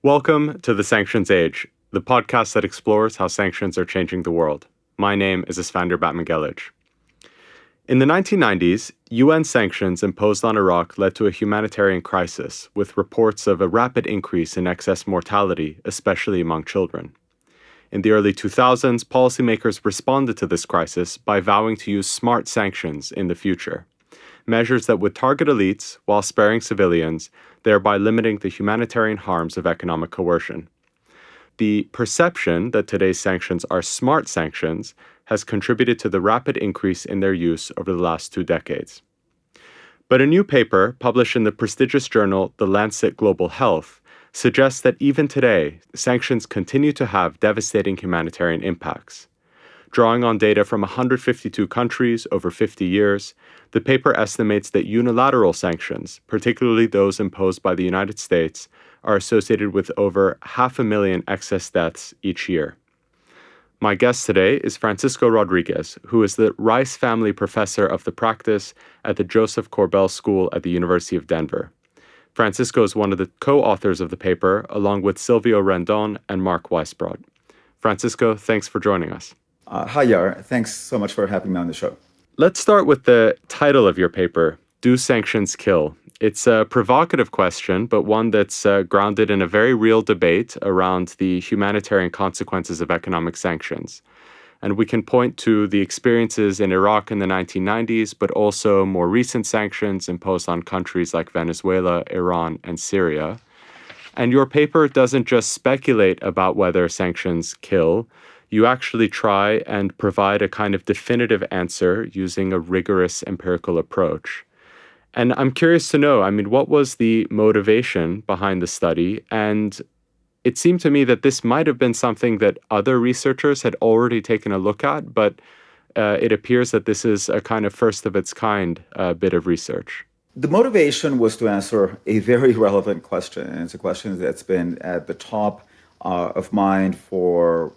Welcome to The Sanctions Age, the podcast that explores how sanctions are changing the world. My name is Isfander Batmanghelidj. In the 1990s, UN sanctions imposed on Iraq led to a humanitarian crisis, with reports of a rapid increase in excess mortality, especially among children. In the early 2000s, policymakers responded to this crisis by vowing to use smart sanctions in the future, measures that would target elites while sparing civilians, thereby limiting the humanitarian harms of economic coercion. The perception that today's sanctions are smart sanctions has contributed to the rapid increase in their use over the last 2 decades. But a new paper published in the prestigious journal The Lancet Global Health suggests that even today, sanctions continue to have devastating humanitarian impacts. Drawing on data from 152 countries over 50 years, the paper estimates that unilateral sanctions, particularly those imposed by the United States, are associated with over 500,000 excess deaths each year. My guest today is Francisco Rodríguez, who is the Rice Family Professor of the Practice at the Joseph Corbell School at the University of Denver. Francisco is one of the co-authors of the paper, along with Silvio Rendon and Mark Weisbrod. Francisco, thanks for joining us. Hi, Yar. Thanks so much for having me on the show. Let's start with the title of your paper, Do Sanctions Kill? It's a provocative question, but one that's grounded in a very real debate around the humanitarian consequences of economic sanctions. And we can point to the experiences in Iraq in the 1990s, but also more recent sanctions imposed on countries like Venezuela, Iran, and Syria. And your paper doesn't just speculate about whether sanctions kill. You actually try and provide a kind of definitive answer using a rigorous empirical approach. And I'm curious to know, what was the motivation behind the study? And it seemed to me that this might have been something that other researchers had already taken a look at, but it appears that this is a kind of first of its kind bit of research. The motivation was to answer a very relevant question. And it's a question that's been at the top of mind for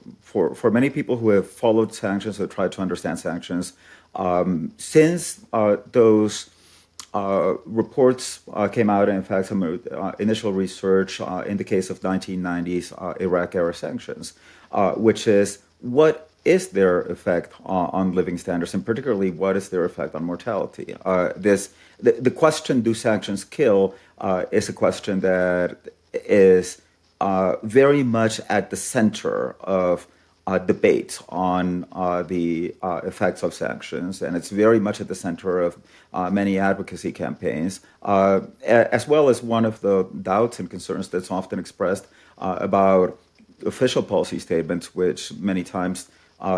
many people who have followed sanctions or tried to understand sanctions since those reports came out. In fact, some initial research in the case of 1990s Iraq-era sanctions, which is what is their effect on living standards, and particularly what is their effect on mortality. The question, do sanctions kill, is a question that is very much at the center of debate on the effects of sanctions, and it's very much at the center of many advocacy campaigns, as well as one of the doubts and concerns that's often expressed about official policy statements, which many times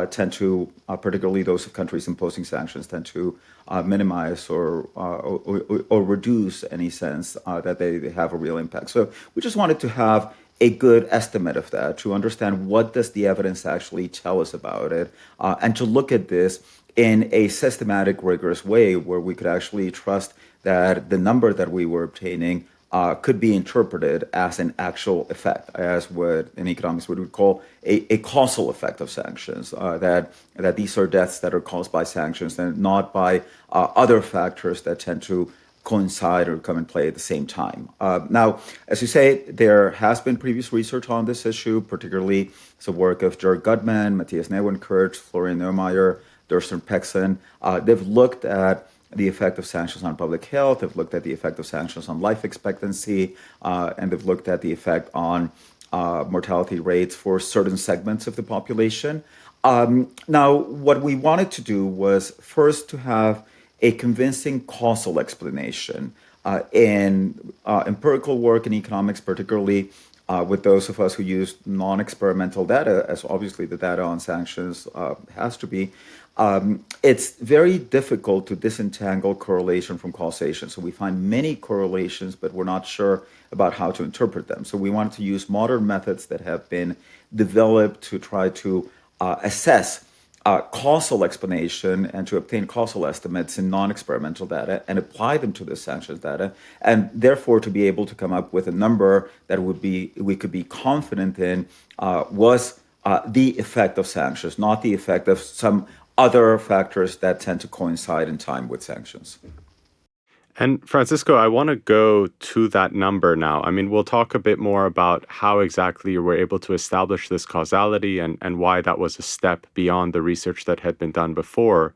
tend to, particularly those of countries imposing sanctions, tend to minimize or reduce any sense that they have a real impact. So we just wanted to have a good estimate of that, to understand what does the evidence actually tell us about it, and to look at this in a systematic, rigorous way where we could actually trust that the number that we were obtaining could be interpreted as an actual effect, as what in economics we would call a causal effect of sanctions, that these are deaths that are caused by sanctions and not by other factors that tend to coincide or come and play at the same time. Now, as you say, there has been previous research on this issue, particularly the work of Jörg Gutmann, Matthias Neuenkirch, Florian Neumeyer, Durster Pexen. They've looked at the effect of sanctions on public health, they've looked at the effect of sanctions on life expectancy, and they've looked at the effect on mortality rates for certain segments of the population. Now, what we wanted to do was first to have a convincing causal explanation in empirical work in economics, particularly with those of us who use non-experimental data, as obviously the data on sanctions has to be. It's very difficult to disentangle correlation from causation. So we find many correlations, but we're not sure about how to interpret them. So we wanted to use modern methods that have been developed to try to assess causal explanation and to obtain causal estimates in non-experimental data and apply them to the sanctions data, and therefore to be able to come up with a number that we could be confident in was the effect of sanctions, not the effect of some other factors that tend to coincide in time with sanctions. And Francisco, I want to go to that number now. I mean, we'll talk a bit more about how exactly you were able to establish this causality and why that was a step beyond the research that had been done before.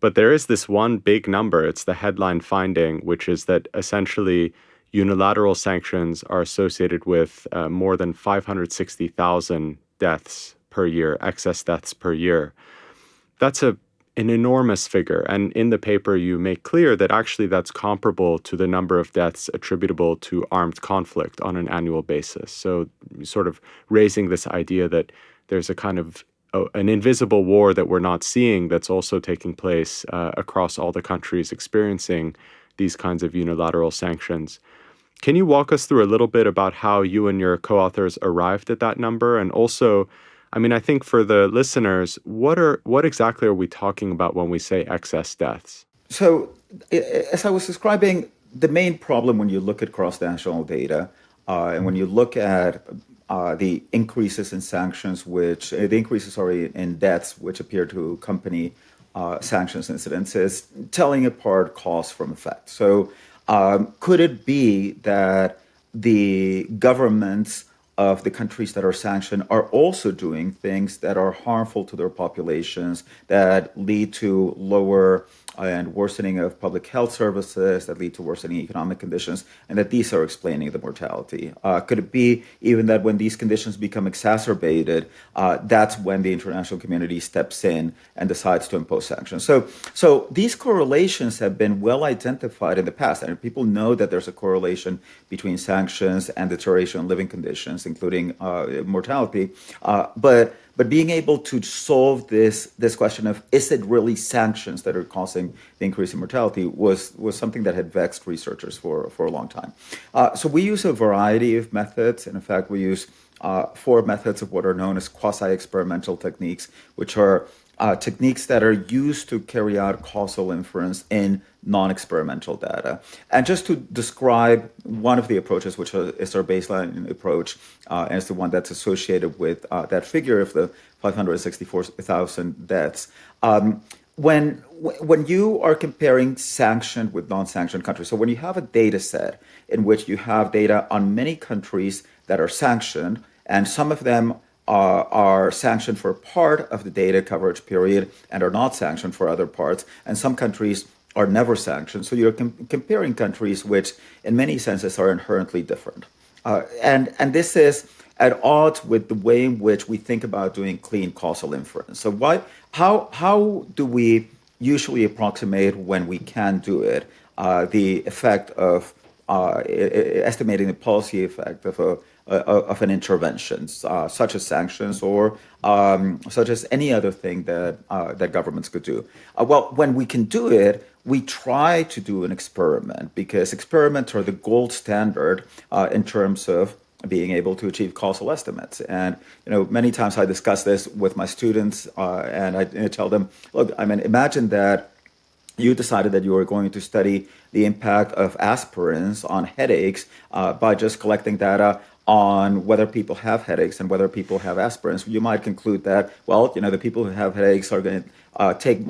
But there is this one big number. It's the headline finding, which is that essentially unilateral sanctions are associated with more than 560,000 deaths per year, excess deaths per year. That's an enormous figure. And in the paper, you make clear that actually that's comparable to the number of deaths attributable to armed conflict on an annual basis. So sort of raising this idea that there's a kind of an invisible war that we're not seeing that's also taking place across all the countries experiencing these kinds of unilateral sanctions. Can you walk us through a little bit about how you and your co-authors arrived at that number? And also, I mean, I think for the listeners, what exactly are we talking about when we say excess deaths? So, as I was describing, the main problem when you look at cross-national data and when you look at the increases in sanctions, the increases are in deaths, which appear to accompany sanctions incidents, is telling apart cause from effect. So, could it be that the governments of the countries that are sanctioned are also doing things that are harmful to their populations, that lead to lower and worsening of public health services, that lead to worsening economic conditions, and that these are explaining the mortality? Could it be even that when these conditions become exacerbated, that's when the international community steps in and decides to impose sanctions? So these correlations have been well identified in the past, and people know that there's a correlation between sanctions and deterioration in living conditions, including mortality. But being able to solve this question of, is it really sanctions that are causing the increase in mortality, was something that had vexed researchers for a long time. So we use a variety of methods, and in fact we use 4 methods of what are known as quasi-experimental techniques, which are techniques that are used to carry out causal inference in non-experimental data. And just to describe one of the approaches, which is our baseline approach, and is the one that's associated with that figure of the 564,000 deaths. When you are comparing sanctioned with non-sanctioned countries, so when you have a data set in which you have data on many countries that are sanctioned, and some of them are sanctioned for part of the data coverage period and are not sanctioned for other parts, and some countries are never sanctioned. So you're comparing countries which, in many senses, are inherently different. And this is at odds with the way in which we think about doing clean causal inference. So how do we usually approximate, when we can do it, the effect of estimating the policy effect of an intervention, such as sanctions or such as any other thing that governments could do? Well, when we can do it, we try to do an experiment, because experiments are the gold standard in terms of being able to achieve causal estimates. And many times I discuss this with my students, and I tell them, look, I mean, imagine that you decided that you were going to study the impact of aspirins on headaches by just collecting data on whether people have headaches and whether people have aspirins. You might conclude that, well, the people who have headaches are going to taking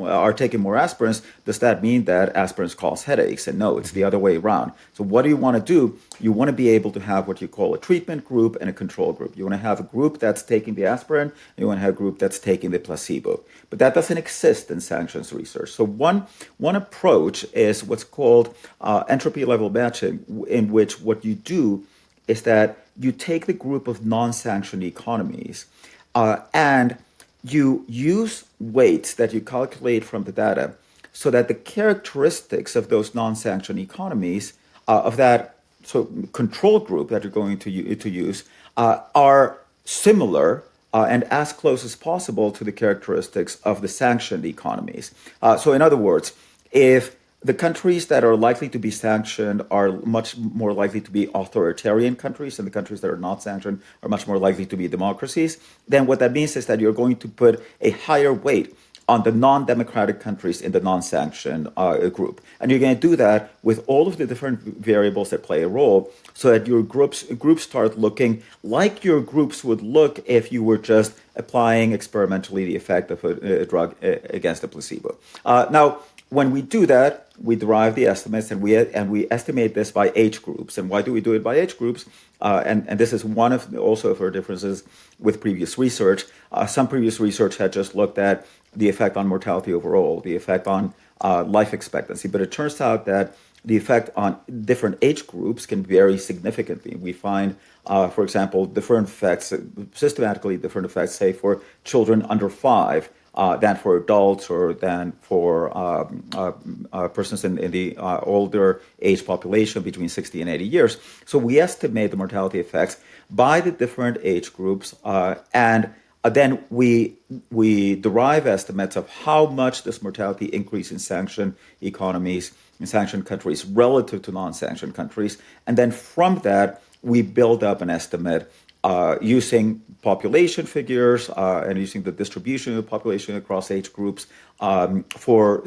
more aspirins. Does that mean that aspirins cause headaches? And no, it's the other way around. So what do you want to do? You want to be able to have what you call a treatment group and a control group. You want to have a group that's taking the aspirin, and you want to have a group that's taking the placebo. But that doesn't exist in sanctions research. So one approach is what's called entropy level matching, in which what you do is that you take the group of non-sanctioned economies and you use weights that you calculate from the data, so that the characteristics of those non-sanctioned economies, of that control group that you're going to use, are similar and as close as possible to the characteristics of the sanctioned economies. So in other words, if the countries that are likely to be sanctioned are much more likely to be authoritarian countries, and the countries that are not sanctioned are much more likely to be democracies, then what that means is that you're going to put a higher weight on the non-democratic countries in the non-sanctioned group. And you're going to do that with all of the different variables that play a role, so that your groups start looking like your groups would look if you were just applying experimentally the effect of a drug against a placebo. Now, when we do that, we derive the estimates, and we estimate this by age groups. And why do we do it by age groups? And this is one of also of our differences with previous research. Some previous research had just looked at the effect on mortality overall, the effect on life expectancy, but it turns out that the effect on different age groups can vary significantly. We find, for example, different effects, systematically different effects, say, for children under 5 than for adults or than for persons in the older age population between 60 and 80 years. So we estimate the mortality effects by the different age groups, and then we derive estimates of how much this mortality increase in sanctioned economies, in sanctioned countries relative to non-sanctioned countries. And then from that, we build up an estimate using population figures and using the distribution of the population across age groups for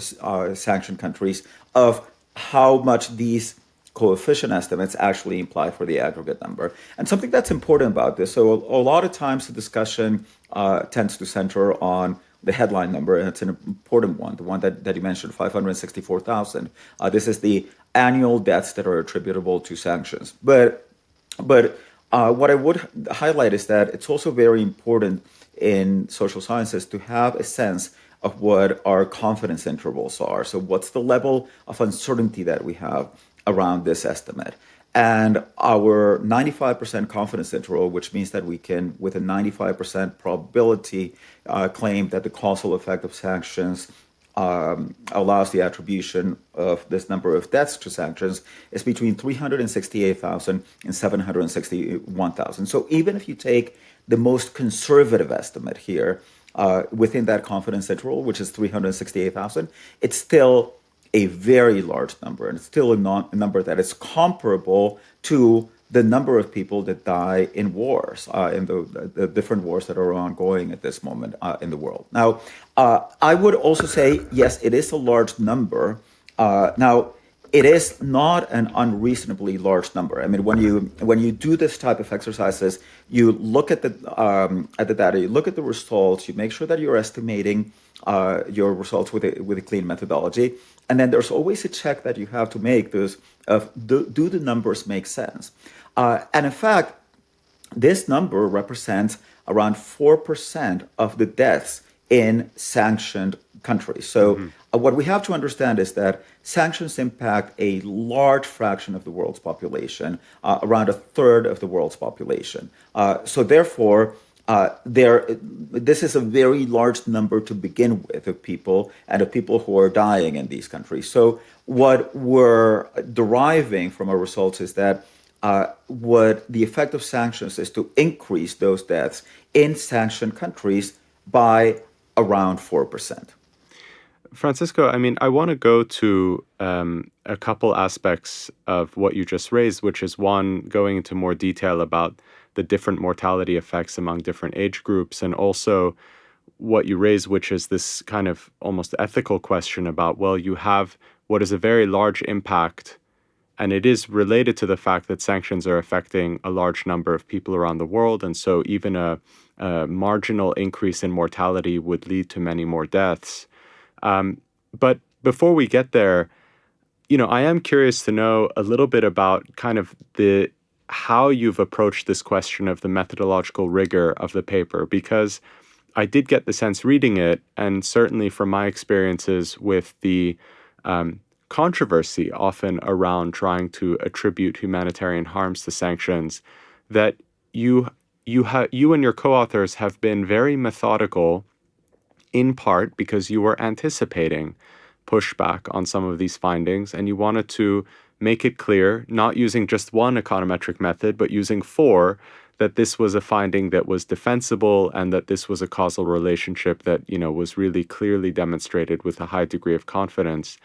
sanctioned countries of how much these coefficient estimates actually imply for the aggregate number. And something that's important about this, so a lot of times the discussion tends to center on the headline number, and it's an important one, the one that you mentioned, 564,000. This is the annual deaths that are attributable to sanctions. But what I would highlight is that it's also very important in social sciences to have a sense of what our confidence intervals are. So what's the level of uncertainty that we have around this estimate? And our 95% confidence interval, which means that we can, with a 95% probability, claim that the causal effect of sanctions allows the attribution of this number of deaths to sanctions, is between 368,000 and 761,000. So even if you take the most conservative estimate here within that confidence interval, which is 368,000, it's still a very large number, and it's still a number that is comparable to the number of people that die in wars, in the different wars that are ongoing at this moment in the world. Now, I would also say, yes, it is a large number. Now, it is not an unreasonably large number. I mean, when you do this type of exercises, you look at the data, you look at the results, you make sure that you're estimating your results with a clean methodology, and then there's always a check that you have to make. Do the numbers make sense? And in fact, this number represents around 4% of the deaths in sanctioned countries. So what we have to understand is that sanctions impact a large fraction of the world's population, around a third of the world's population. So therefore, this is a very large number to begin with of people, and of people who are dying in these countries. So what we're deriving from our results is that what the effect of sanctions is to increase those deaths in sanctioned countries by around 4%. Francisco, I mean, I want to go to a couple aspects of what you just raised, which is one, going into more detail about the different mortality effects among different age groups, and also what you raised, which is this kind of almost ethical question about, well, you have what is a very large impact, and it is related to the fact that sanctions are affecting a large number of people around the world, and so even a marginal increase in mortality would lead to many more deaths. But before we get there, I am curious to know a little bit about kind of how you've approached this question of the methodological rigor of the paper, because I did get the sense reading it, and certainly from my experiences with the controversy often around trying to attribute humanitarian harms to sanctions, that you and your co-authors have been very methodical, in part because you were anticipating pushback on some of these findings, and you wanted to make it clear, not using just one econometric method, but using 4, that this was a finding that was defensible and that this was a causal relationship that, was really clearly demonstrated with a high degree of confidence.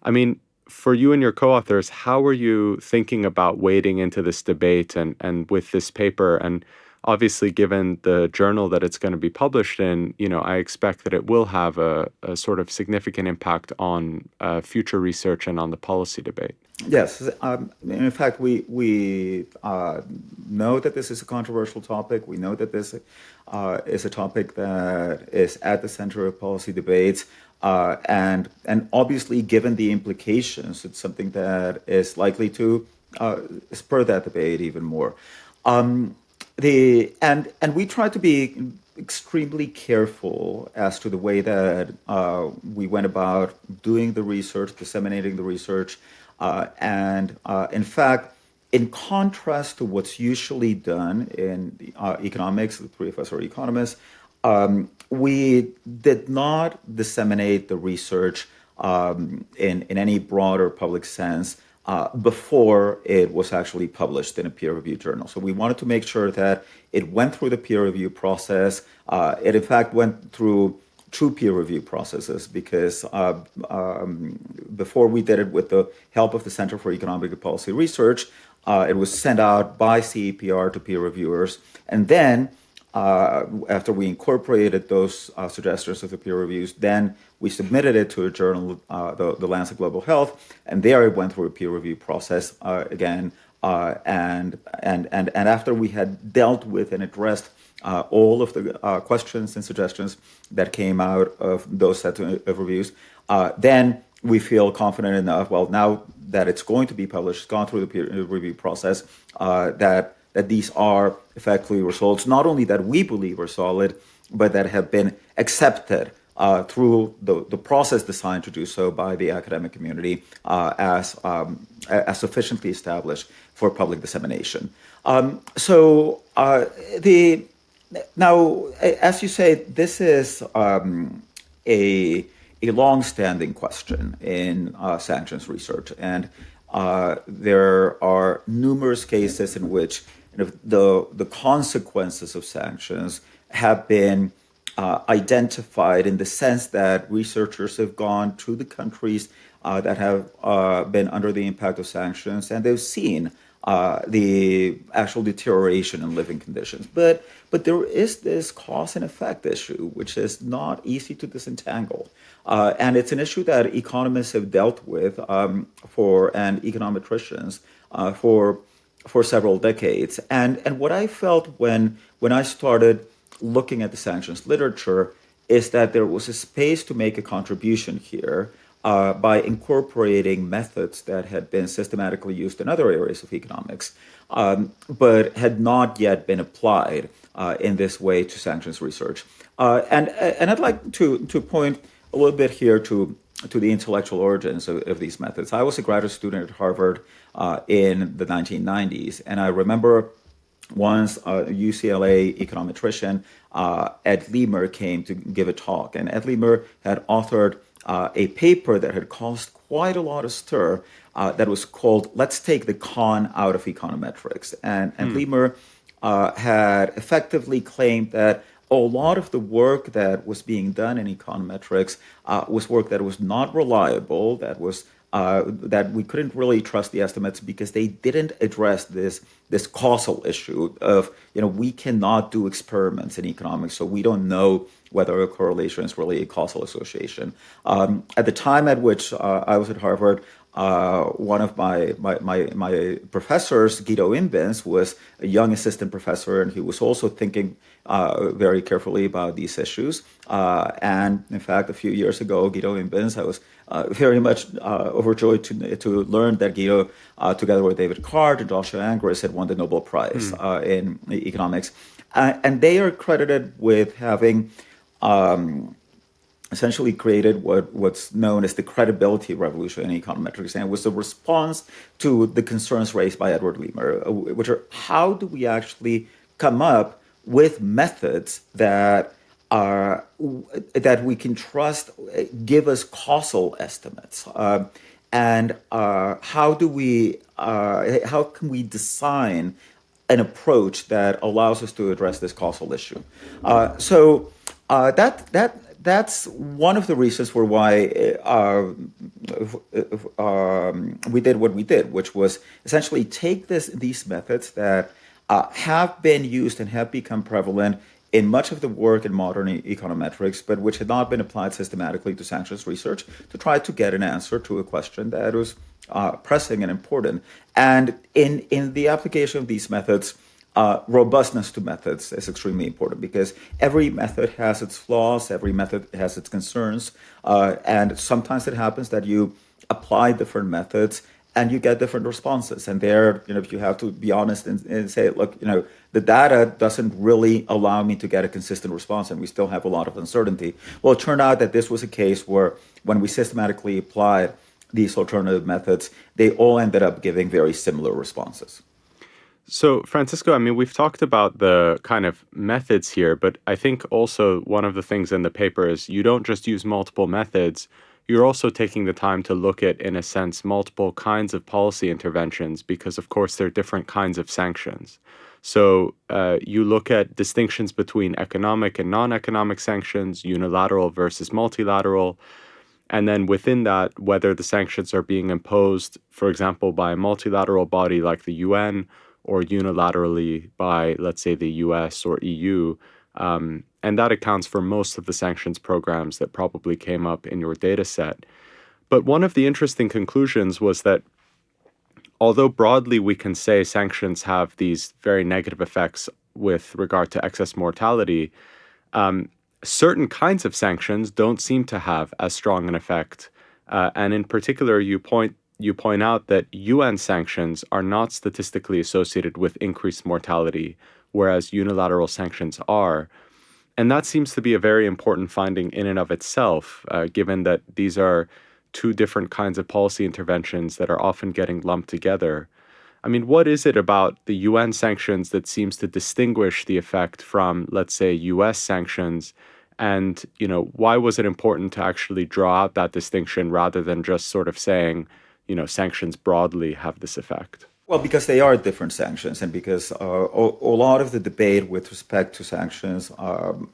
I mean, for you and your co-authors, how were you thinking about wading into this debate and with this paper? And obviously, given the journal that it's going to be published in, I expect that it will have a sort of significant impact on future research and on the policy debate. Yes. In fact, we know that this is a controversial topic. We know that this is a topic that is at the center of policy debates. And obviously, given the implications, it's something that is likely to spur that debate even more. And we try to be extremely careful as to the way that we went about doing the research, disseminating the research, and in fact, in contrast to what's usually done in economics, the three of us are economists, we did not disseminate the research in any broader public sense before it was actually published in a peer-reviewed journal. So we wanted to make sure that it went through the peer review process. It, in fact, went through true peer review processes because before we did it with the help of the Center for Economic and Policy Research, it was sent out by CEPR to peer reviewers. And then after we incorporated those suggestions of the peer reviews, then we submitted it to a journal, the Lancet Global Health, and there it went through a peer review process again. And after we had dealt with and addressed all of the questions and suggestions that came out of those sets of reviews, then we feel confident enough, well, now that it's going to be published, it's gone through the peer review process, that these are effectively results, not only that we believe are solid, but that have been accepted through the process designed to do so by the academic community as sufficiently established for public dissemination. Now, as you say, this is a long-standing question in sanctions research, and there are numerous cases in which the consequences of sanctions have been identified in the sense that researchers have gone to the countries that have been under the impact of sanctions, and they've seen the actual deterioration in living conditions. But there is this cause and effect issue, which is not easy to disentangle. And it's an issue that economists have dealt with and econometricians for several decades. And what I felt when I started looking at the sanctions literature is that there was a space to make a contribution here by incorporating methods that had been systematically used in other areas of economics, but had not yet been applied in this way to sanctions research. And I'd like to point a little bit here to the intellectual origins of these methods. I was a graduate student at Harvard in the 1990s, and I remember once a UCLA econometrician, Ed Leamer, came to give a talk, and Ed Leamer had authored a paper that had caused quite a lot of stir that was called "Let's Take the Con Out of Econometrics." And Leamer had effectively claimed that a lot of the work that was being done in econometrics was work that was not reliable, that we couldn't really trust the estimates because they didn't address this causal issue of, we cannot do experiments in economics, so we don't know whether a correlation is really a causal association. At the time at which I was at Harvard, one of my professors, Guido Imbens, was a young assistant professor, and he was also thinking very carefully about these issues. And in fact, a few years ago, Guido Imbens, I was very much overjoyed to learn that Guido, together with David Card and Joshua Angress, had won the Nobel Prize in economics. And they are credited with having essentially created what's known as the credibility revolution in econometrics. And it was a response to the concerns raised by Edward Leamer, which are, how do we actually come up with methods that we can trust, give us causal estimates, and how can we design an approach that allows us to address this causal issue? That's one of the reasons for why we did what we did, which was essentially take these methods that have been used and have become prevalent in much of the work in modern econometrics, but which had not been applied systematically to sanctions research, to try to get an answer to a question that was pressing and important. And in the application of these methods, robustness to methods is extremely important because every method has its flaws, every method has its concerns, and sometimes it happens that you apply different methods and you get different responses. And there, you have to be honest and say, look, the data doesn't really allow me to get a consistent response, and we still have a lot of uncertainty. Well, it turned out that this was a case where when we systematically applied these alternative methods, they all ended up giving very similar responses. So, Francisco, I mean, we've talked about the kind of methods here, but I think also one of the things in the paper is you don't just use multiple methods, you're also taking the time to look at, in a sense, multiple kinds of policy interventions because, of course, there are different kinds of sanctions. So you look at distinctions between economic and non-economic sanctions, unilateral versus multilateral, and then within that, whether the sanctions are being imposed, for example, by a multilateral body like the UN or unilaterally by, let's say, the US or EU. And that accounts for most of the sanctions programs that probably came up in your data set. But one of the interesting conclusions was that although broadly we can say sanctions have these very negative effects with regard to excess mortality, certain kinds of sanctions don't seem to have as strong an effect. And in particular, you point out that UN sanctions are not statistically associated with increased mortality, whereas unilateral sanctions are. And that seems to be a very important finding in and of itself, given that these are two different kinds of policy interventions that are often getting lumped together. I mean, what is it about the UN sanctions that seems to distinguish the effect from, let's say, US sanctions? And, why was it important to actually draw out that distinction rather than just sort of saying, sanctions broadly have this effect? Well, because they are different sanctions, and because a lot of the debate with respect to sanctions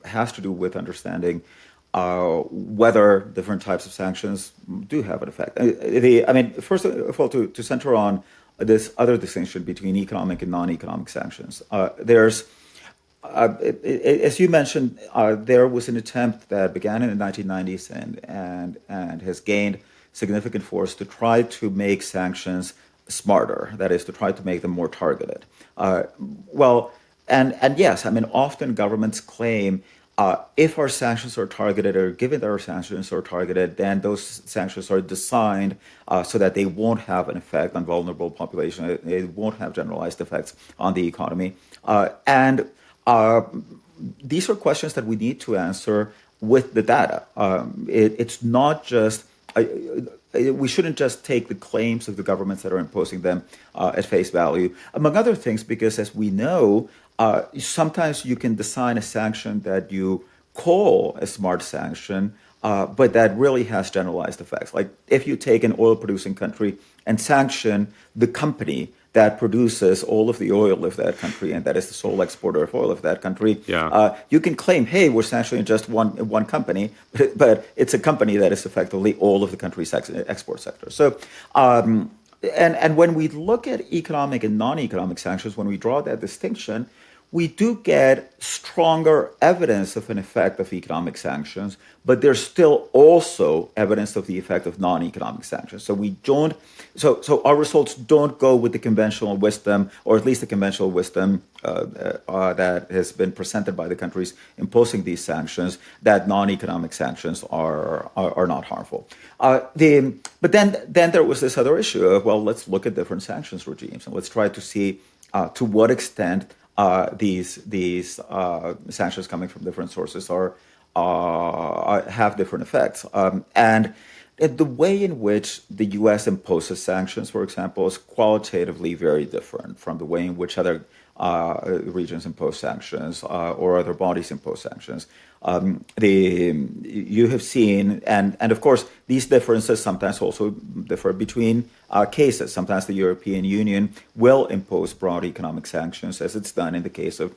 has to do with understanding whether different types of sanctions do have an effect. First of all, to center on this other distinction between economic and non-economic sanctions, as you mentioned, there was an attempt that began in the 1990s and has gained significant force to try to make sanctions smarter, that is, to try to make them more targeted. Yes, often governments claim if our sanctions are targeted, or given that our sanctions are targeted, then those sanctions are designed so that they won't have an effect on vulnerable population. They won't have generalized effects on the economy. These are questions that we need to answer with the data. It's not just we shouldn't just take the claims of the governments that are imposing them at face value, among other things, because as we know, sometimes you can design a sanction that you call a smart sanction, but that really has generalized effects. Like if you take an oil-producing country and sanction the company that produces all of the oil of that country and that is the sole exporter of oil of that country, you can claim, hey, we're sanctioning just one company, but it's a company that is effectively all of the country's export sector. So, and when we look at economic and non-economic sanctions, when we draw that distinction, we do get stronger evidence of an effect of economic sanctions, but there's still also evidence of the effect of non-economic sanctions. So our results don't go with the conventional wisdom, or at least the conventional wisdom that has been presented by the countries imposing these sanctions, that non-economic sanctions are not harmful. But then there was this other issue of, well, let's look at different sanctions regimes and let's try to see to what extent these sanctions coming from different sources have different effects. And the way in which the U.S. imposes sanctions, for example, is qualitatively very different from the way in which other regions impose sanctions or other bodies impose sanctions. You have seen, and of course, these differences sometimes also differ between cases. Sometimes the European Union will impose broad economic sanctions, as it's done in the case of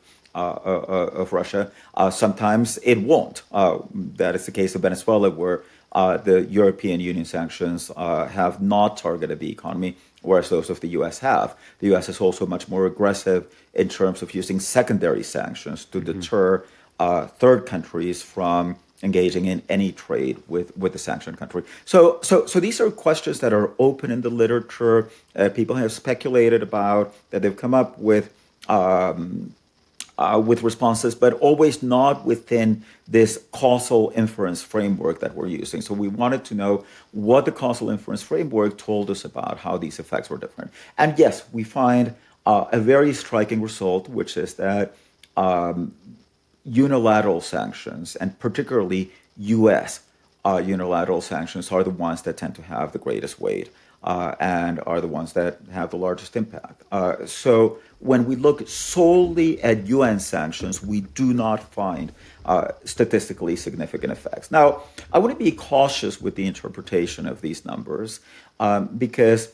Russia. Sometimes it won't. That is the case of Venezuela, where the European Union sanctions have not targeted the economy, whereas those of the U.S. have. The U.S. is also much more aggressive in terms of using secondary sanctions to deter third countries from engaging in any trade with the sanctioned country. So these are questions that are open in the literature. People have speculated about, that they've come up with with responses, but always not within this causal inference framework that we're using. So we wanted to know what the causal inference framework told us about how these effects were different. And yes, we find a very striking result, which is that unilateral sanctions, and particularly U.S. Unilateral sanctions, are the ones that tend to have the greatest weight and are the ones that have the largest impact. So when we look solely at UN sanctions, we do not find statistically significant effects. Now, I want to be cautious with the interpretation of these numbers because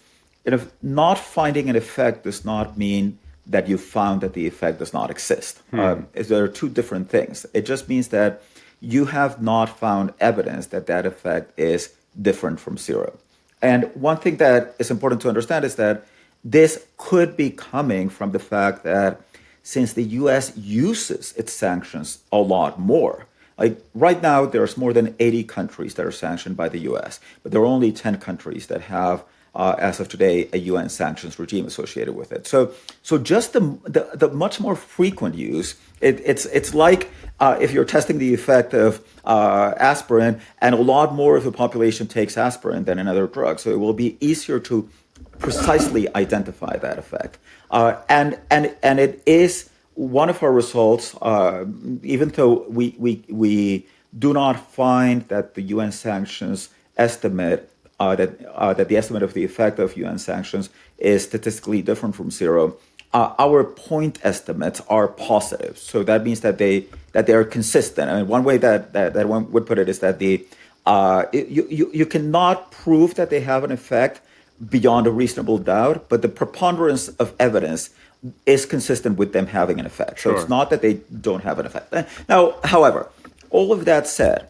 not finding an effect does not mean that you found that the effect does not exist. There are two different things. It just means that you have not found evidence that that effect is different from zero. And one thing that is important to understand is that this could be coming from the fact that since the US uses its sanctions a lot more, like right now, there's more than 80 countries that are sanctioned by the US, but there are only 10 countries that have as of today, a UN sanctions regime associated with it. So just the much more frequent use, it's like if you're testing the effect of aspirin, and a lot more of the population takes aspirin than another drug. So it will be easier to precisely identify that effect. And it is one of our results, even though we do not find that the UN sanctions estimate that the estimate of the effect of UN sanctions is statistically different from zero. Our point estimates are positive, so that means that they are consistent. I mean, one way that one would put it is that you cannot prove that they have an effect beyond a reasonable doubt, but the preponderance of evidence is consistent with them having an effect. So It's not that they don't have an effect. Now, however, all of that said,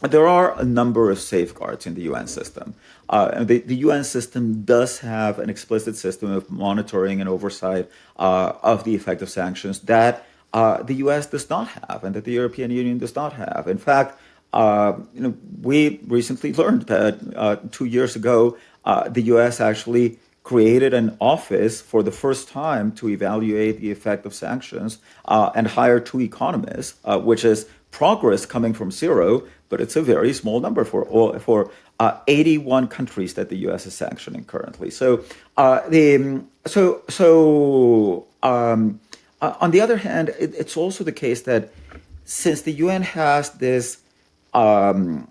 there are a number of safeguards in the UN system. The UN system does have an explicit system of monitoring and oversight of the effect of sanctions that the US does not have and that the European Union does not have. In fact, we recently learned that 2 years ago, the US actually created an office for the first time to evaluate the effect of sanctions and hired 2 economists, which is progress coming from zero, but it's a very small number for 81 countries that the U.S. is sanctioning currently. So, on the other hand, it's also the case that since the UN has this, the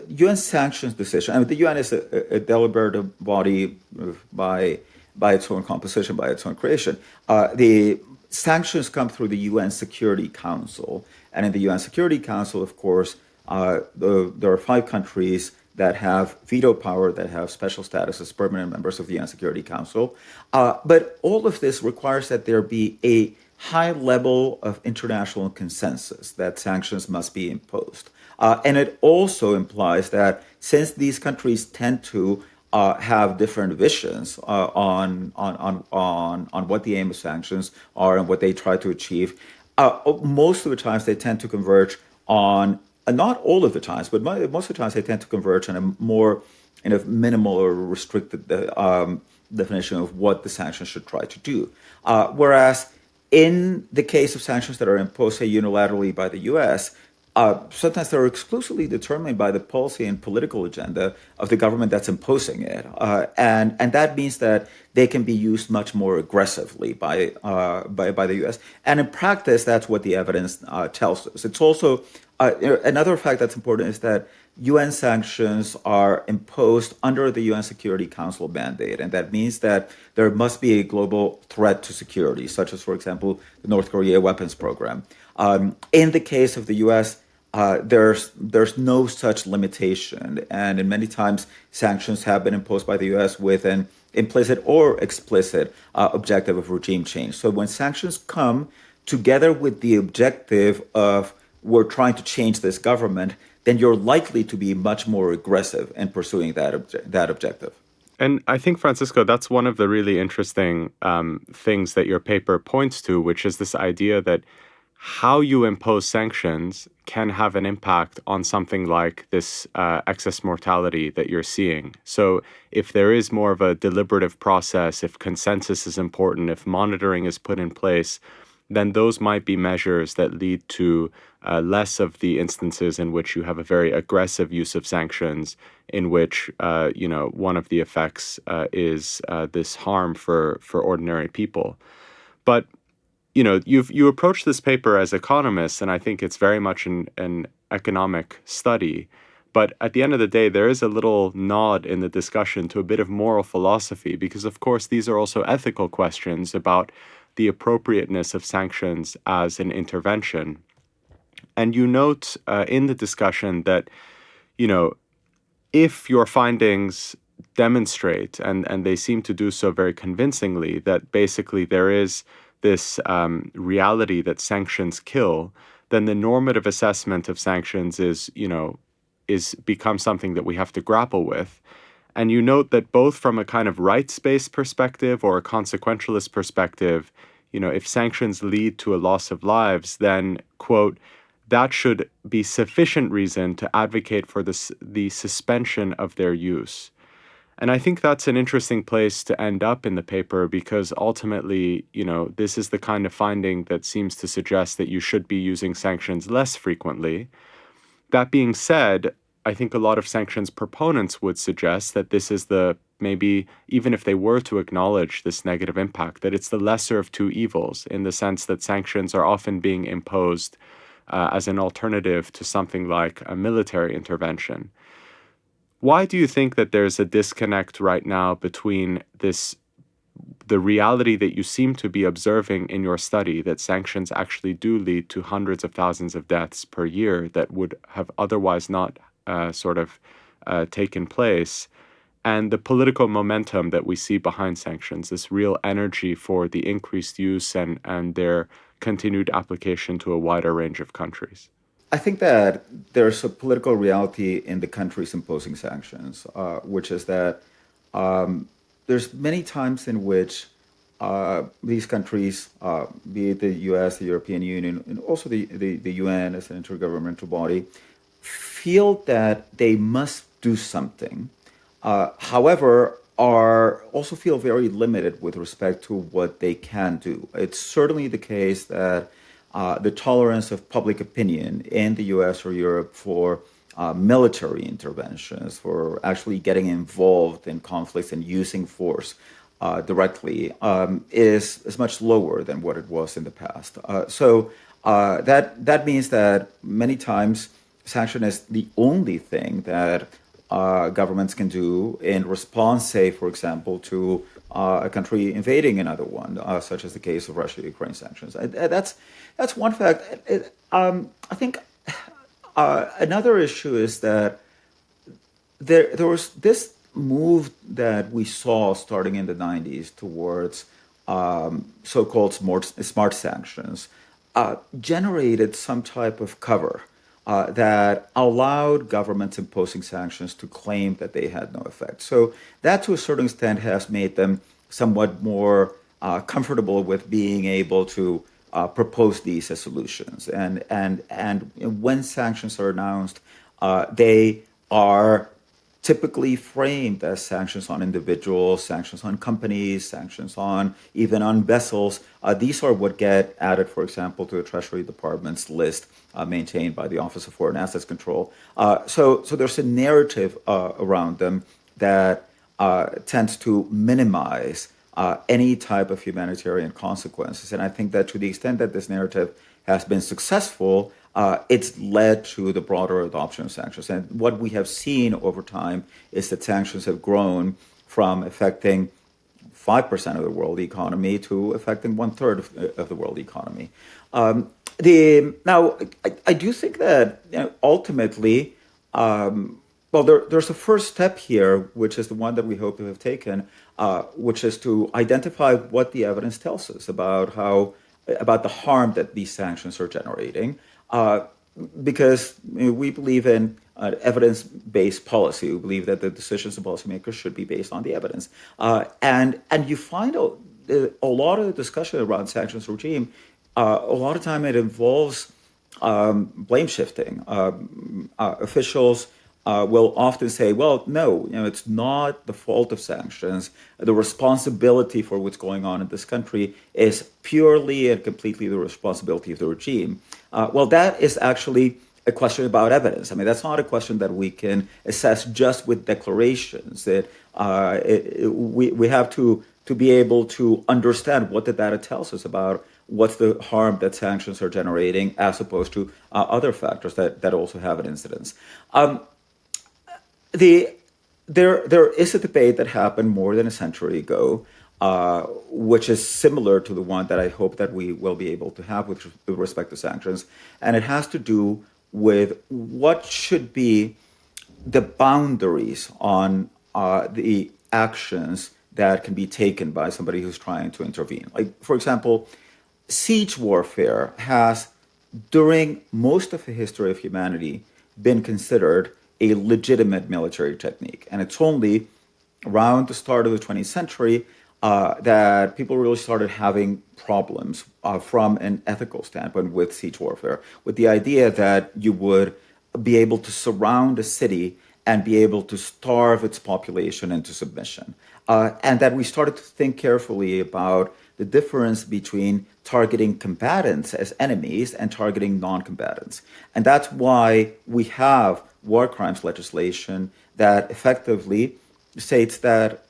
UN sanctions decision. I mean, the UN is a deliberative body by its own composition, by its own creation. The sanctions come through the UN Security Council. And in the UN Security Council, of course, there are 5 countries that have veto power, that have special status as permanent members of the UN Security Council. But all of this requires that there be a high level of international consensus that sanctions must be imposed. And it also implies that since these countries tend to have different visions on what the aim of sanctions are and what they try to achieve, most of the times they tend to converge on, not all of the times, but most of the times they tend to converge on a more minimal or restricted definition of what the sanctions should try to do. Whereas in the case of sanctions that are imposed, say, unilaterally by the US, sometimes they're exclusively determined by the policy and political agenda of the government that's imposing it. And that means that they can be used much more aggressively by the US. And in practice, that's what the evidence tells us. It's also another fact that's important is that UN sanctions are imposed under the UN Security Council mandate. And that means that there must be a global threat to security, such as, for example, the North Korea weapons program. In the case of the US, there's no such limitation. And in many times, sanctions have been imposed by the US with an implicit or explicit objective of regime change. So when sanctions come together with the objective of we're trying to change this government, then you're likely to be much more aggressive in pursuing that objective. And I think, Francisco, that's one of the really interesting things that your paper points to, which is this idea that how you impose sanctions can have an impact on something like this excess mortality that you're seeing. So if there is more of a deliberative process, if consensus is important, if monitoring is put in place, then those might be measures that lead to less of the instances in which you have a very aggressive use of sanctions, in which one of the effects is this harm for ordinary people. But you approach this paper as economists, and I think it's very much an economic study. But at the end of the day, there is a little nod in the discussion to a bit of moral philosophy, because of course these are also ethical questions about the appropriateness of sanctions as an intervention. And you note in the discussion that, if your findings demonstrate, and they seem to do so very convincingly, that basically there is this reality that sanctions kill, then the normative assessment of sanctions is becomes something that we have to grapple with. And you note that both from a kind of rights-based perspective or a consequentialist perspective, if sanctions lead to a loss of lives, then, quote, that should be sufficient reason to advocate for the suspension of their use. And I think that's an interesting place to end up in the paper, because ultimately, this is the kind of finding that seems to suggest that you should be using sanctions less frequently. That being said, I think a lot of sanctions proponents would suggest that this is maybe, even if they were to acknowledge this negative impact, that it's the lesser of two evils, in the sense that sanctions are often being imposed as an alternative to something like a military intervention. Why do you think that there's a disconnect right now between the reality that you seem to be observing in your study, that sanctions actually do lead to hundreds of thousands of deaths per year that would have otherwise not taken place, and the political momentum that we see behind sanctions, this real energy for the increased use and their continued application to a wider range of countries? I think that there's a political reality in the countries imposing sanctions, which is that there's many times in which these countries, be it the US, the European Union, and also the UN as an intergovernmental body, feel that they must do something. However, also feel very limited with respect to what they can do. It's certainly the case that the tolerance of public opinion in the US or Europe for military interventions, for actually getting involved in conflicts and using force directly, is much lower than what it was in the past. So that means that many times sanction is the only thing that governments can do in response, say, for example, to a country invading another one, such as the case of Russia-Ukraine sanctions. That's one fact. I think another issue is that there was this move that we saw starting in the 90s towards so-called smart sanctions, generated some type of cover that allowed governments imposing sanctions to claim that they had no effect. So that, to a certain extent, has made them somewhat more comfortable with being able to propose these as solutions. And when sanctions are announced, they are typically framed as sanctions on individuals, sanctions on companies, sanctions on even on vessels. These are what get added, for example, to the Treasury Department's list maintained by the Office of Foreign Assets Control. So there's a narrative around them that tends to minimize any type of humanitarian consequences. And I think that to the extent that this narrative has been successful, it's led to the broader adoption of sanctions. And what we have seen over time is that sanctions have grown from affecting 5% of the world economy to affecting 1/3 of the world economy. Now, I do think that ultimately, there's a first step here, which is the one that we hope to have taken, which is to identify what the evidence tells us about the harm that these sanctions are generating, because we believe in evidence-based policy. We believe that the decisions of policymakers should be based on the evidence, and you find a lot of the discussion around sanctions regime a lot of time it involves blame shifting. Officials will often say, "Well, no, it's not the fault of sanctions. The responsibility for what's going on in this country is purely and completely the responsibility of the regime." Well, that is actually a question about evidence. I mean, that's not a question that we can assess just with declarations. That we have to be able to understand what the data tells us about what's the harm that sanctions are generating, as opposed to other factors that also have an incidence. There is a debate that happened more than a century ago, which is similar to the one that I hope that we will be able to have with respect to sanctions, and it has to do with what should be the boundaries on the actions that can be taken by somebody who's trying to intervene. Like, for example, siege warfare has, during most of the history of humanity, been considered a legitimate military technique. And it's only around the start of the 20th century that people really started having problems from an ethical standpoint with siege warfare, with the idea that you would be able to surround a city and be able to starve its population into submission. And that we started to think carefully about the difference between targeting combatants as enemies and targeting non-combatants. And that's why we have war crimes legislation that effectively states that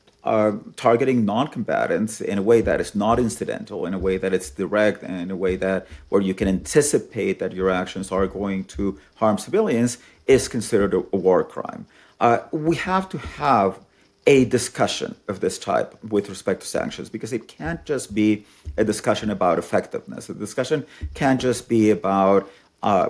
targeting non-combatants in a way that is not incidental, in a way that it's direct, and in a way that where you can anticipate that your actions are going to harm civilians is considered a war crime. We have to have a discussion of this type with respect to sanctions, because it can't just be a discussion about effectiveness. The discussion can't just be about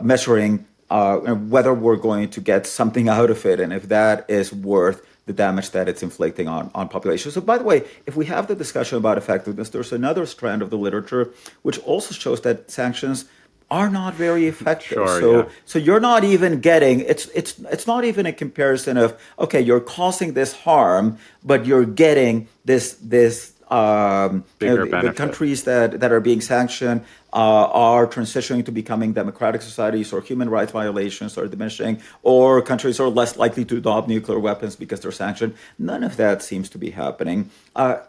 measuring whether we're going to get something out of it, and if that is worth the damage that it's inflicting on populations. So, by the way, if we have the discussion about effectiveness, there's another strand of the literature which also shows that sanctions are not very effective. Sure, So you're not even getting, it's not even a comparison of, okay, you're causing this harm, but you're getting this bigger the benefit. countries that are being sanctioned are transitioning to becoming democratic societies, or human rights violations are diminishing, or countries are less likely to adopt nuclear weapons because they're sanctioned. None of that seems to be happening. But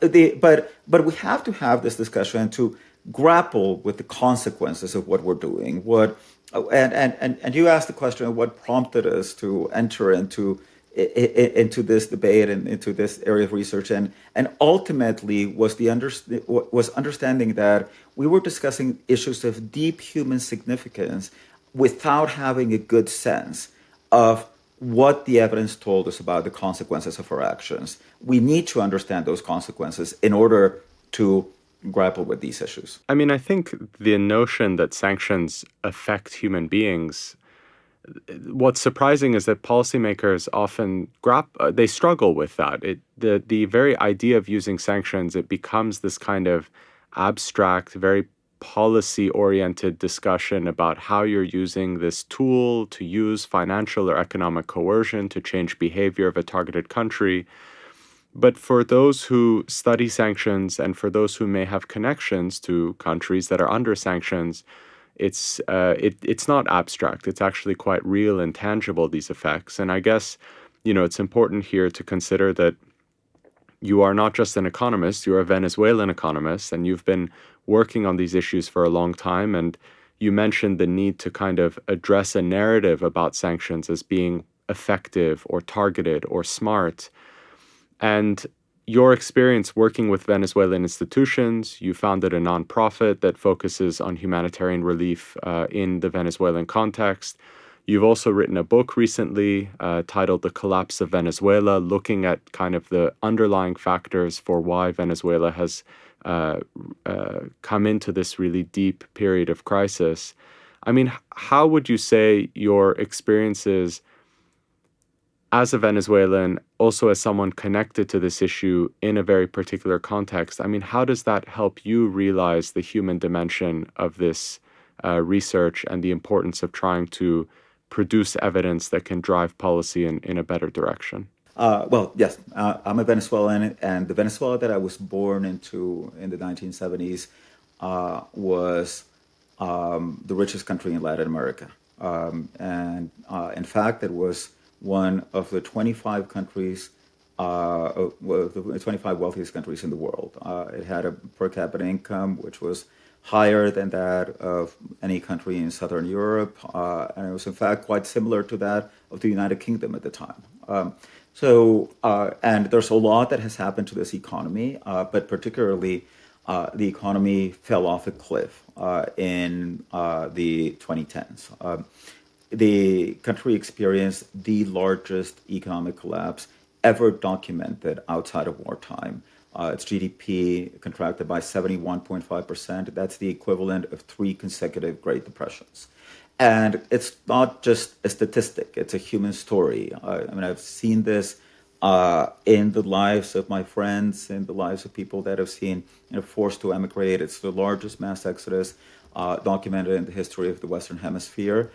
we have to have this discussion to grapple with the consequences of what we're doing. And you asked the question of what prompted us to enter into this debate and into this area of research, and ultimately was understanding that we were discussing issues of deep human significance without having a good sense of what the evidence told us about the consequences of our actions. We need to understand those consequences in order to grapple with these issues. I mean, I think the notion that sanctions affect human beings, what's surprising is that policymakers often they struggle with that. The very idea of using sanctions, it becomes this kind of abstract, very policy-oriented discussion about how you're using this tool to use financial or economic coercion to change behavior of a targeted country. But for those who study sanctions and for those who may have connections to countries that are under sanctions, it's not abstract. It's actually quite real and tangible, these effects. And I guess, it's important here to consider that you are not just an economist, you're a Venezuelan economist, and you've been working on these issues for a long time. And you mentioned the need to kind of address a narrative about sanctions as being effective or targeted or smart. And your experience working with Venezuelan institutions, you founded a nonprofit that focuses on humanitarian relief in the Venezuelan context. You've also written a book recently titled The Collapse of Venezuela, looking at kind of the underlying factors for why Venezuela has come into this really deep period of crisis. I mean, how would you say your experiences as a Venezuelan, also as someone connected to this issue in a very particular context, I mean, how does that help you realize the human dimension of this research and the importance of trying to produce evidence that can drive policy in a better direction? Well, yes, I'm a Venezuelan, and the Venezuela that I was born into in the 1970s was the richest country in Latin America. In fact, it was one of the 25 countries, the 25 wealthiest countries in the world. It had a per capita income which was higher than that of any country in Southern Europe, and it was in fact quite similar to that of the United Kingdom at the time. And there's a lot that has happened to this economy, but particularly the economy fell off a cliff in the 2010s. The country experienced the largest economic collapse ever documented outside of wartime. Its GDP contracted by 71.5%. That's the equivalent of 3 consecutive Great Depressions. And it's not just a statistic, it's a human story. I've seen this in the lives of my friends, in the lives of people that have seen forced to emigrate. It's the largest mass exodus documented in the history of the Western Hemisphere.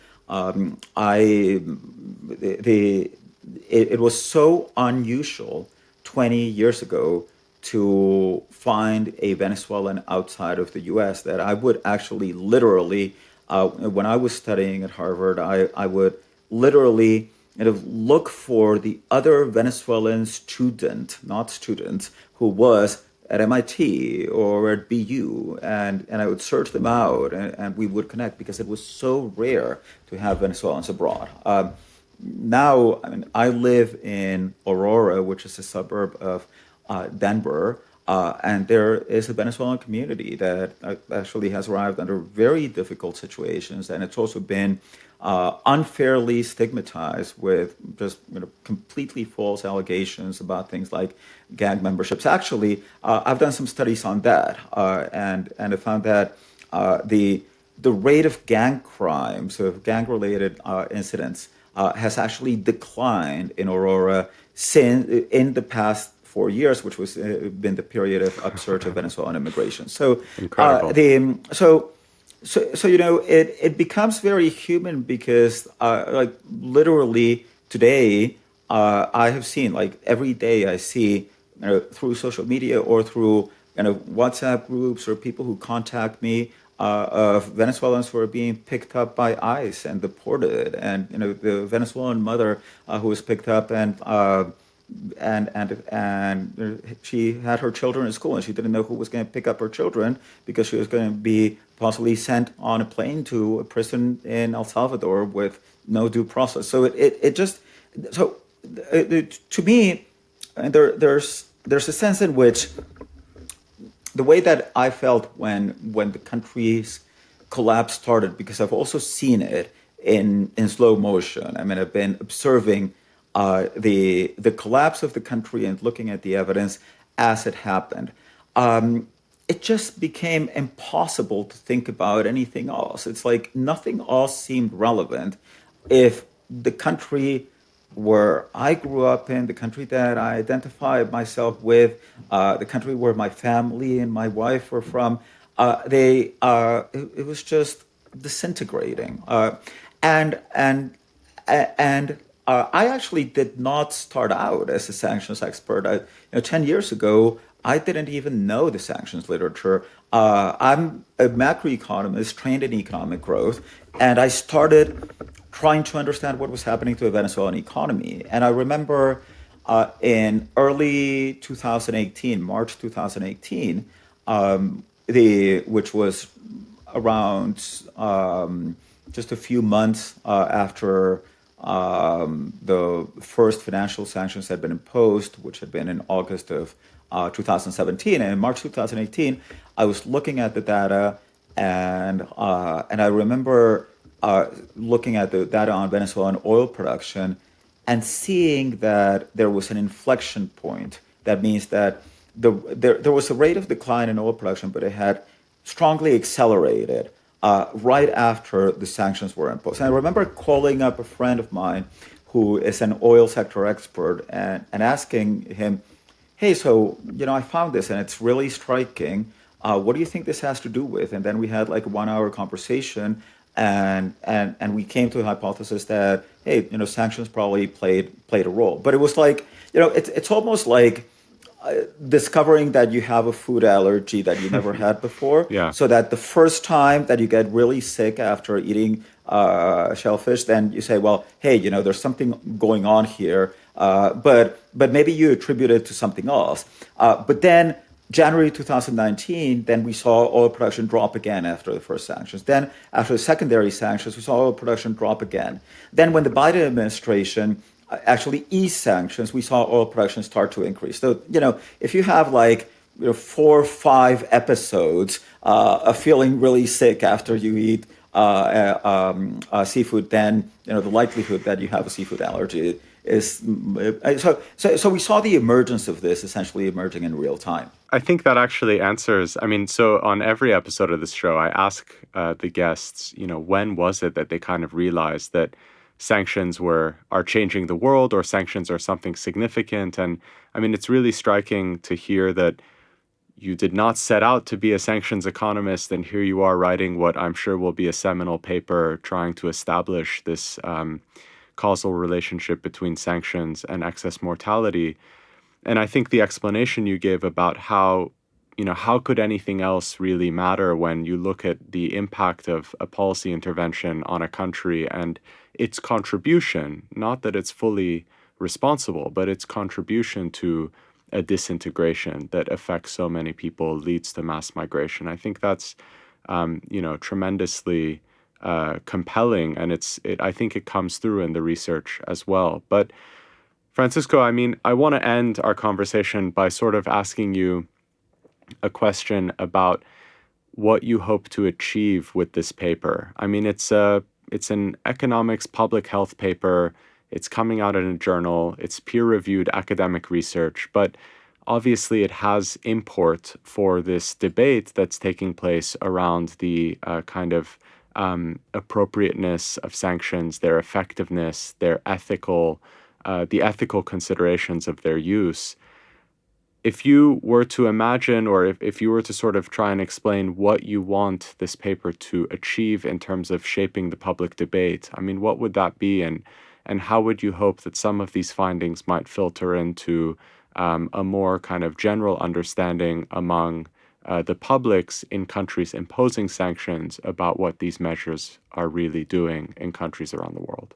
It was so unusual 20 years ago to find a Venezuelan outside of the US that I would actually literally, when I was studying at Harvard, I would literally look for the other Venezuelan student, not student, who was at MIT or at BU, and I would search them out, and we would connect because it was so rare to have Venezuelans abroad. Now, I live in Aurora, which is a suburb of Denver, and there is a Venezuelan community that actually has arrived under very difficult situations, and it's also been unfairly stigmatized with just completely false allegations about things like gang memberships. Actually, I've done some studies on that, and I found that the rate of gang crimes, of gang-related incidents, has actually declined in Aurora in the past 4 years, which was been the period of upsurge of Venezuelan immigration. So, Incredible. It becomes very human because, literally today, I have seen, every day I see, through social media or through WhatsApp groups or people who contact me, of Venezuelans who are being picked up by ICE and deported, and the Venezuelan mother who was picked up and she had her children in school and she didn't know who was going to pick up her children because she was going to be possibly sent on a plane to a prison in El Salvador with no due process. So to me, there's a sense in which the way that I felt when the country's collapse started, because I've also seen it in slow motion. I've been observing the collapse of the country and looking at the evidence as it happened. It just became impossible to think about anything else. It's like nothing else seemed relevant if the country where I grew up in, the country that I identify myself with, the country where my family and my wife were from, it was just disintegrating. And I actually did not start out as a sanctions expert. 10 years ago, I didn't even know the sanctions literature. I'm a macroeconomist trained in economic growth, and I started trying to understand what was happening to the Venezuelan economy. And I remember in early 2018, March 2018, which was around just a few months after the first financial sanctions had been imposed, which had been in August of 2017. And in March 2018, I was looking at the data, and I remember looking at the data on Venezuelan oil production and seeing that there was an inflection point. That means that there was a rate of decline in oil production, but it had strongly accelerated right after the sanctions were imposed. And I remember calling up a friend of mine who is an oil sector expert and asking him, hey, so, I found this and it's really striking. What do you think this has to do with? And then we had like a 1-hour conversation, and we came to a hypothesis that, hey, sanctions probably played a role. But it was like, it's almost like discovering that you have a food allergy that you never had before, Yeah. so that the first time that you get really sick after eating shellfish, then you say, well, hey, there's something going on here, but maybe you attribute it to something else. But then January 2019, then we saw oil production drop again after the first sanctions. Then after the secondary sanctions, we saw oil production drop again. Then when the Biden administration actually eased sanctions, we saw oil production start to increase. So, if you have 4 or 5 episodes of feeling really sick after you eat seafood, then the likelihood that you have a seafood allergy is so we saw the emergence of this essentially emerging in real time. I think that actually answers. I mean, so on every episode of this show, I ask the guests, when was it that they kind of realized that sanctions are changing the world, or sanctions are something significant? And I mean, it's really striking to hear that you did not set out to be a sanctions economist, and here you are writing what I'm sure will be a seminal paper trying to establish this causal relationship between sanctions and excess mortality. And I think the explanation you gave about how could anything else really matter when you look at the impact of a policy intervention on a country and its contribution, not that it's fully responsible, but its contribution to a disintegration that affects so many people, leads to mass migration. I think that's, tremendously compelling, and I think it comes through in the research as well. But Francisco, I mean, I want to end our conversation by sort of asking you a question about what you hope to achieve with this paper. I mean, it's an economics public health paper. It's coming out in a journal. It's peer-reviewed academic research, but obviously it has import for this debate that's taking place around the kind of appropriateness of sanctions, their effectiveness, their the ethical considerations of their use. If you were to imagine, or if you were to sort of try and explain what you want this paper to achieve in terms of shaping the public debate, I mean, what would that be? And how would you hope that some of these findings might filter into a more kind of general understanding among the publics in countries imposing sanctions about what these measures are really doing in countries around the world?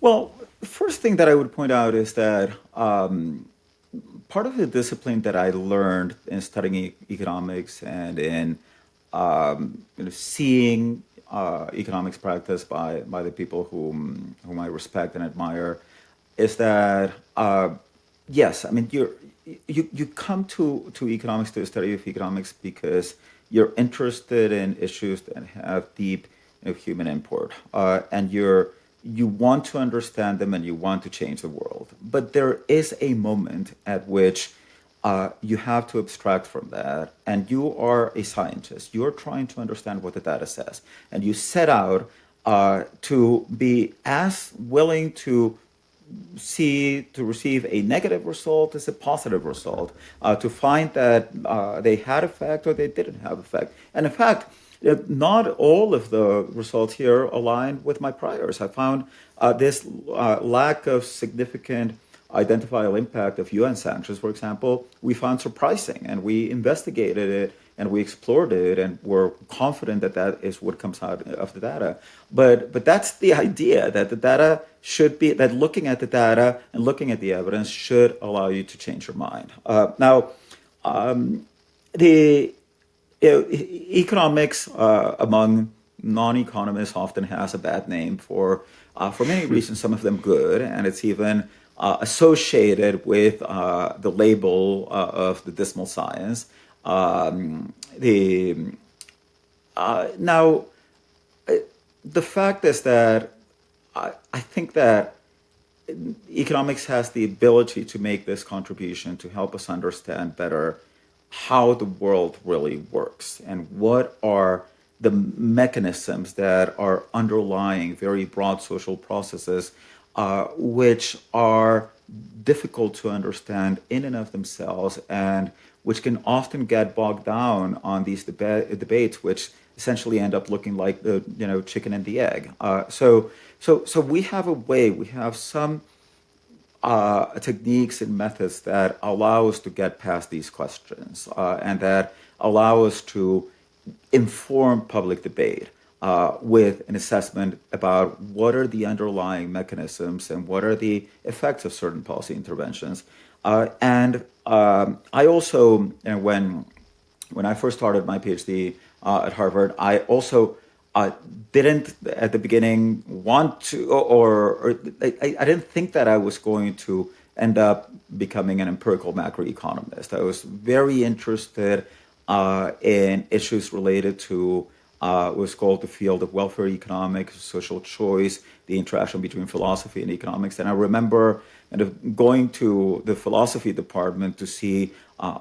Well, the first thing that I would point out is that part of the discipline that I learned in studying economics and in seeing economics practice by the people whom I respect and admire is that yes, I mean you come to economics, to a study of economics, because you're interested in issues that have deep human import, and you want to understand them and you want to change the world. But there is a moment at which you have to abstract from that, and you are a scientist. You're trying to understand what the data says, and you set out to be as willing to receive a negative result as a positive result, to find that they had effect or they didn't have effect. And in fact, not all of the results here align with my priors. I found this lack of significant identifiable impact of UN sanctions, for example, we found surprising, and we investigated it and we explored it, and we're confident that that is what comes out of the data. But that's the idea, that the data should be, that looking at the data and looking at the evidence should allow you to change your mind. Economics among non-economists often has a bad name for many reasons, some of them good, and it's even associated with the label of the dismal science. The fact is that I think that economics has the ability to make this contribution to help us understand better how the world really works and what are the mechanisms that are underlying very broad social processes, which are difficult to understand in and of themselves, and which can often get bogged down on these debates, which essentially end up looking like the chicken and the egg. So we have a way, we have some techniques and methods that allow us to get past these questions and that allow us to inform public debate with an assessment about what are the underlying mechanisms and what are the effects of certain policy interventions. I also, when I first started my PhD at Harvard, I also didn't at the beginning want to, or I didn't think that I was going to end up becoming an empirical macroeconomist. I was very interested in issues related to what's called the field of welfare economics, social choice, the interaction between philosophy and economics. And I remember kind of going to the philosophy department to see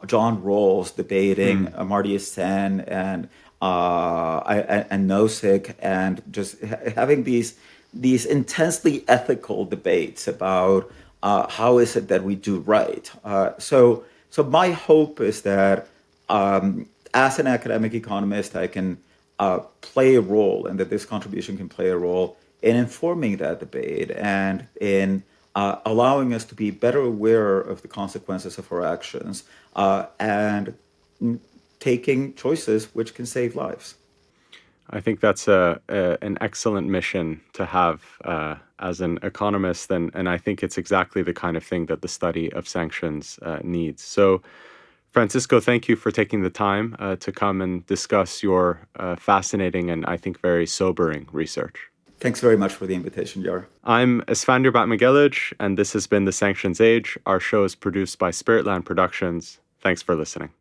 John Rawls debating Amartya Sen and Nozick, and just having these intensely ethical debates about how is it that we do right. So my hope is that as an academic economist, I can play a role, and that this contribution can play a role in informing that debate and in allowing us to be better aware of the consequences of our actions and taking choices which can save lives. I think that's an excellent mission to have as an economist, and I think it's exactly the kind of thing that the study of sanctions needs. So, Francisco, thank you for taking the time to come and discuss your fascinating and I think very sobering research. Thanks very much for the invitation, Yar. I'm Esfandir Batmagelic, and this has been The Sanctions Age. Our show is produced by Spiritland Productions. Thanks for listening.